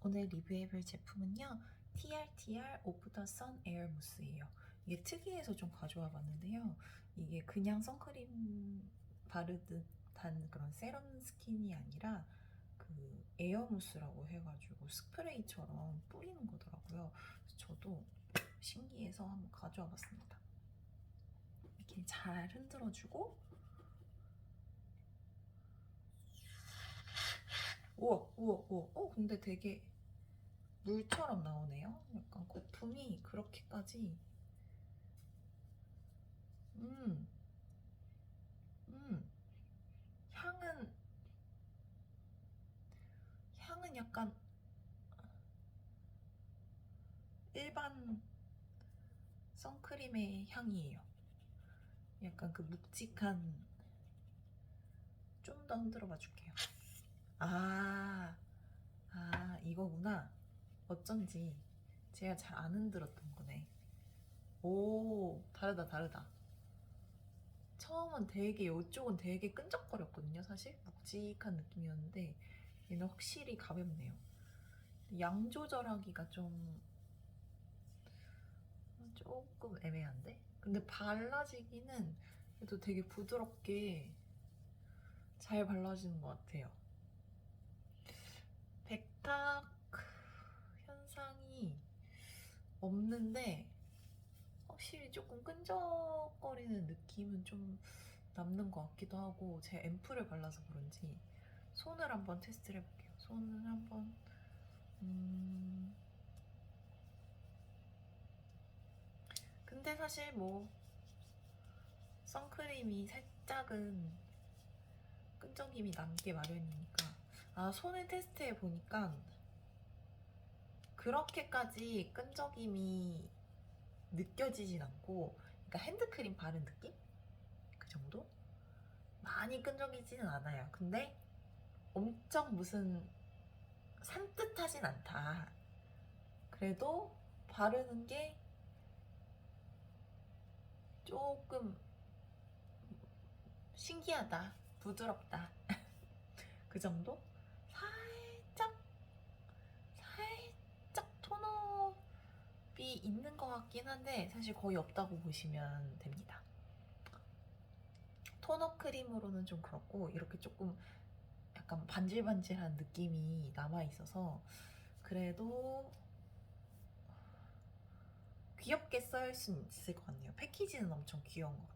오늘 리뷰해볼 제품은요, TRTR 오브 더 선 에어 무스예요. 이게 특이해서 좀 가져와 봤는데요. 이게 그냥 선크림 바르듯한 그런 세럼 스킨이 아니라 그 에어 무스라고 해가지고 스프레이처럼 뿌리는 거더라고요. 그래서 저도 신기해서 한번 가져와 봤습니다. 이렇게 잘 흔들어주고, 우와, 우와, 우와. 근데 되게 물처럼 나오네요. 약간 거품이 그렇게까지. 음, 음. 향은, 향은 약간 일반 선크림의 향이에요. 약간 그 묵직한, 좀 더 흔들어 봐 줄게요. 아, 이거구나. 어쩐지 제가 잘 안 흔들었던 거네. 오, 다르다, 다르다. 처음은 되게, 이쪽은 되게 끈적거렸거든요, 사실. 묵직한 느낌이었는데, 얘는 확실히 가볍네요. 양 조절하기가 조금 애매한데? 근데 발라지기는 그래도 되게 부드럽게 잘 발라지는 것 같아요. 백탁 현상이 없는데 확실히 조금 끈적거리는 느낌은 좀 남는 것 같기도 하고, 제 앰플을 발라서 그런지 손을 한번 테스트를 해볼게요. 손을 한번 근데 사실 뭐 선크림이 살짝은 끈적임이 남게 마련이니까. 손을 테스트해 보니까 그렇게까지 끈적임이 느껴지진 않고, 그러니까 핸드크림 바른 느낌? 그 정도? 많이 끈적이지는 않아요. 근데 엄청 무슨 산뜻하진 않다. 그래도 바르는 게 조금 신기하다, 부드럽다. 그 정도? 살짝, 살짝 톤업이 있는 것 같긴 한데 사실 거의 없다고 보시면 됩니다. 톤업 크림으로는 좀 그렇고, 이렇게 조금 약간 반질반질한 느낌이 남아있어서 그래도 귀엽게 쓸 수 있을 것 같네요. 패키지는 엄청 귀여운 것 같아요.